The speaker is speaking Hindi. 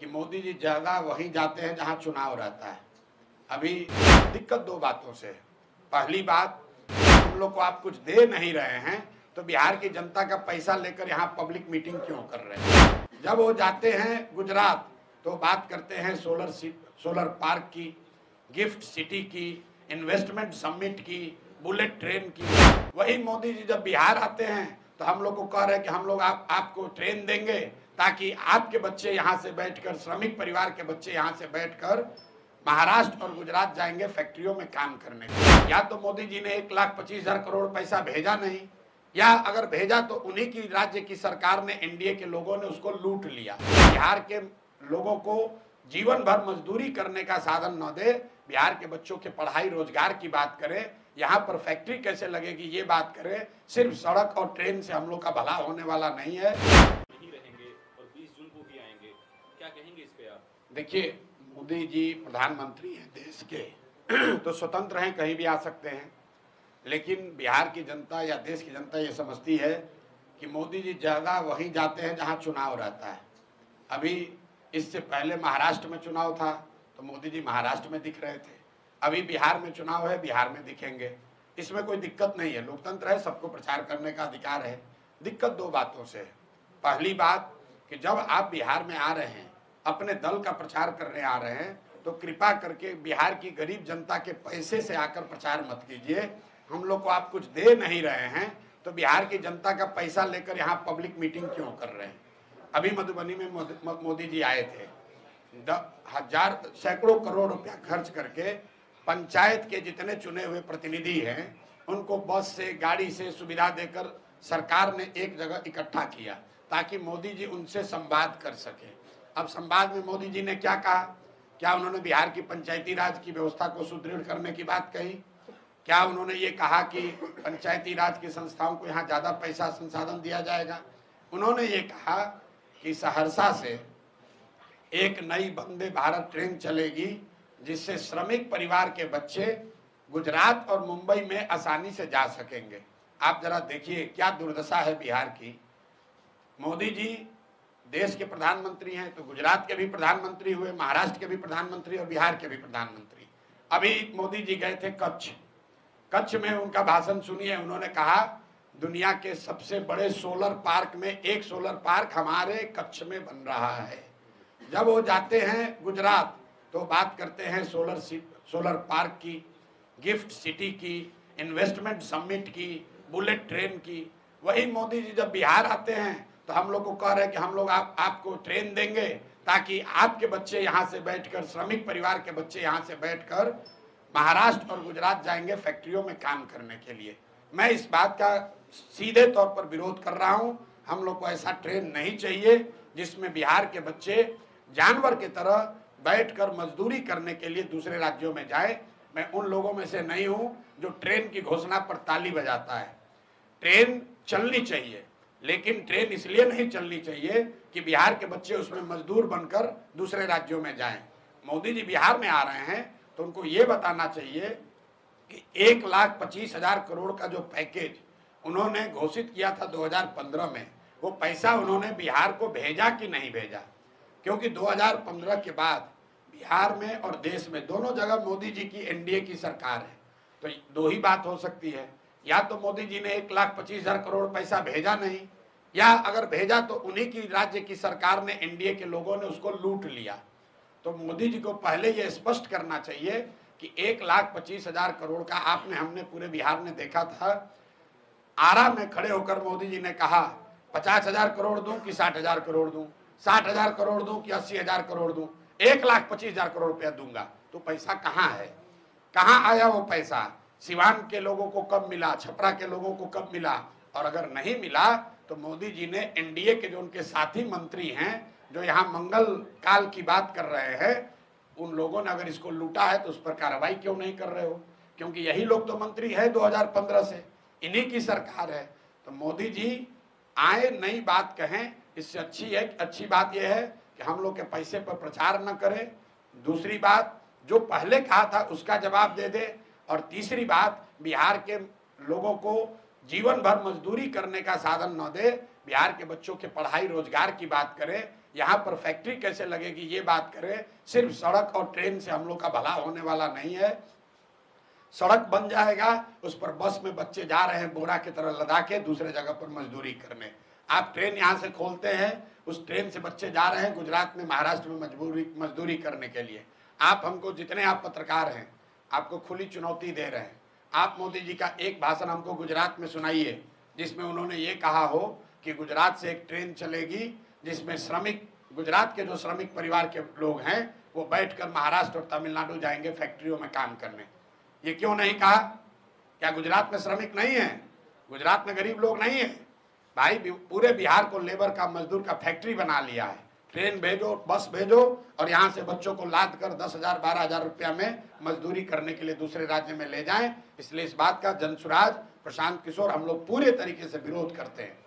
कि मोदी जी ज्यादा वहीं जाते हैं जहां चुनाव रहता है। अभी दिक्कत दो बातों से है। पहली बात, हम लोग को आप कुछ दे नहीं रहे हैं तो बिहार की जनता का पैसा लेकर यहाँ पब्लिक मीटिंग क्यों कर रहे हैं। जब वो जाते हैं गुजरात तो बात करते हैं सोलर पार्क की, गिफ्ट सिटी की, इन्वेस्टमेंट समिट की, बुलेट ट्रेन की। वही मोदी जी जब बिहार आते हैं तो हम लोग को कह रहे हैं कि हम लोग आपको ट्रेन देंगे ताकि आपके बच्चे यहाँ से बैठकर, श्रमिक परिवार के बच्चे यहाँ से बैठकर महाराष्ट्र और गुजरात जाएंगे फैक्ट्रियों में काम करने के। या तो मोदी जी ने 1,25,000 करोड़ पैसा भेजा नहीं, या अगर भेजा तो उन्हीं की राज्य की सरकार ने, एनडीए के लोगों ने उसको लूट लिया। बिहार के लोगों को जीवन भर मजदूरी करने का साधन न दे, बिहार के बच्चों के पढ़ाई रोजगार की बात करें, यहाँ पर फैक्ट्री कैसे लगेगी ये बात करें। सिर्फ सड़क और ट्रेन से हम लोग का भला होने वाला नहीं है। नहीं रहेंगे और 20 जून को भी आएंगे, क्या कहेंगे इस पे आप? देखिए, मोदी जी प्रधानमंत्री हैं देश के तो स्वतंत्र हैं, कहीं भी आ सकते हैं। लेकिन बिहार की जनता या देश की जनता ये समझती है कि मोदी जी ज़्यादा वहीं जाते हैं जहां चुनाव रहता है। अभी इससे पहले महाराष्ट्र में चुनाव था तो मोदी जी महाराष्ट्र में दिख रहे थे। अभी बिहार में चुनाव है, बिहार में दिखेंगे। इसमें कोई दिक्कत नहीं है, लोकतंत्र है, सबको प्रचार करने का अधिकार है। दिक्कत दो बातों से है। पहली बात कि जब आप बिहार में आ रहे हैं, अपने दल का प्रचार करने आ रहे हैं, तो कृपा करके बिहार की गरीब जनता के पैसे से आकर प्रचार मत कीजिए। हम लोग को आप कुछ दे नहीं रहे हैं तो बिहार की जनता का पैसा लेकर यहाँ पब्लिक मीटिंग क्यों कर रहे हैं। अभी मधुबनी में मोदी जी आए थे, सैकड़ों करोड़ रुपया खर्च करके पंचायत के जितने चुने हुए प्रतिनिधि हैं उनको बस से, गाड़ी से सुविधा देकर सरकार ने एक जगह इकट्ठा किया ताकि मोदी जी उनसे संवाद कर सके। अब संवाद में मोदी जी ने क्या कहा? क्या उन्होंने बिहार की पंचायती राज की व्यवस्था को सुदृढ़ करने की बात कही? क्या उन्होंने ये कहा कि पंचायती राज की संस्थाओं को यहाँ ज्यादा पैसा संसाधन दिया जाएगा? उन्होंने ये कहा कि सहरसा से एक नई वंदे भारत ट्रेन चलेगी जिससे श्रमिक परिवार के बच्चे गुजरात और मुंबई में आसानी से जा सकेंगे। आप जरा देखिए क्या दुर्दशा है बिहार की। मोदी जी देश के प्रधानमंत्री हैं तो गुजरात के भी प्रधानमंत्री हुए, महाराष्ट्र के भी प्रधानमंत्री और बिहार के भी प्रधानमंत्री। अभी मोदी जी गए थे कच्छ में उनका भाषण सुनिए। उन्होंने कहा दुनिया के सबसे बड़े सोलर पार्क में एक सोलर पार्क हमारे कच्छ में बन रहा है। जब वो जाते हैं गुजरात तो बात करते हैं सोलर पार्क की, गिफ्ट सिटी की, इन्वेस्टमेंट समिट की, बुलेट ट्रेन की। वही मोदी जी जब बिहार आते हैं तो हम लोग को कह रहे हैं कि हम लोग आपको ट्रेन देंगे ताकि आपके बच्चे यहाँ से बैठकर, श्रमिक परिवार के बच्चे यहाँ से बैठकर महाराष्ट्र और गुजरात जाएंगे फैक्ट्रियों में काम करने के लिए। मैं इस बात का सीधे तौर पर विरोध कर रहा हूँ। हम लोग को ऐसा ट्रेन नहीं चाहिए जिसमें बिहार के बच्चे जानवर की तरह बैठकर मजदूरी करने के लिए दूसरे राज्यों में जाए। मैं उन लोगों में से नहीं हूँ जो ट्रेन की घोषणा पर ताली बजाता है। ट्रेन चलनी चाहिए, लेकिन ट्रेन इसलिए नहीं चलनी चाहिए कि बिहार के बच्चे उसमें मजदूर बनकर दूसरे राज्यों में जाएं। मोदी जी बिहार में आ रहे हैं तो उनको ये बताना चाहिए कि 1,25,000 करोड़ का जो पैकेज उन्होंने घोषित किया था 2015 में, वो पैसा उन्होंने बिहार को भेजा कि नहीं भेजा। क्योंकि 2015 के बाद बिहार में और देश में दोनों जगह मोदी जी की, एनडीए की सरकार है। तो दो ही बात हो सकती है, या तो मोदी जी ने 1,25,000 करोड़ पैसा भेजा नहीं, या अगर भेजा तो उन्हीं की राज्य की सरकार ने, एनडीए के लोगों ने उसको लूट लिया। तो मोदी जी को पहले ये स्पष्ट करना चाहिए कि 1,25,000 करोड़ का आपने, हमने पूरे बिहार में देखा था। आरा में खड़े होकर मोदी जी ने कहा 50,000 करोड़ दूं कि 60,000 करोड़ दूं, 60,000 करोड़ दूं कि 80,000 करोड़ दूं, 1,25,000 करोड़ रुपया दूंगा। तो पैसा कहाँ है? कहाँ आया वो पैसा? सिवान के लोगों को कब मिला? छपरा के लोगों को कब मिला? और अगर नहीं मिला तो मोदी जी ने एनडीए के जो उनके साथी मंत्री हैं जो यहाँ मंगल काल की बात कर रहे हैं, उन लोगों ने अगर इसको लूटा है तो उस पर कार्रवाई क्यों नहीं कर रहे हो? क्योंकि यही लोग तो मंत्री है 2015 से, इन्हीं की सरकार है। तो मोदी जी आए, नई बात कहें, इससे अच्छी बात यह है कि हम लोग के पैसे पर प्रचार न करें। दूसरी बात, जो पहले कहा था उसका जवाब दे दे। और तीसरी बात, बिहार के लोगों को जीवन भर मजदूरी करने का साधन न दे, बिहार के बच्चों के पढ़ाई रोजगार की बात करें। यहाँ पर फैक्ट्री कैसे लगेगी ये बात करें। सिर्फ सड़क और ट्रेन से हम लोग का भला होने वाला नहीं है। सड़क बन जाएगा, उस पर बस में बच्चे जा रहे हैं बोरा की तरह लदा के दूसरे जगह पर मजदूरी करने। आप ट्रेन यहाँ से खोलते हैं, उस ट्रेन से बच्चे जा रहे हैं गुजरात में, महाराष्ट्र में मजदूरी करने के लिए। आप हमको, जितने आप पत्रकार हैं, आपको खुली चुनौती दे रहे हैं। आप मोदी जी का एक भाषण हमको गुजरात में सुनाइए जिसमें उन्होंने ये कहा हो कि गुजरात से एक ट्रेन चलेगी जिसमें श्रमिक, गुजरात के जो श्रमिक परिवार के लोग हैं वो बैठकर महाराष्ट्र और तमिलनाडु जाएंगे फैक्ट्रियों में काम करने। ये क्यों नहीं कहा? क्या गुजरात में श्रमिक नहीं है? गुजरात में गरीब लोग नहीं है? भाई पूरे बिहार को लेबर का, मजदूर का फैक्ट्री बना लिया है। ट्रेन भेजो, बस भेजो और यहाँ से बच्चों को लाद कर 10,000 12,000 रुपया में मजदूरी करने के लिए दूसरे राज्य में ले जाएं। इसलिए इस बात का जनसुराज प्रशांत किशोर हम लोग पूरे तरीके से विरोध करते हैं।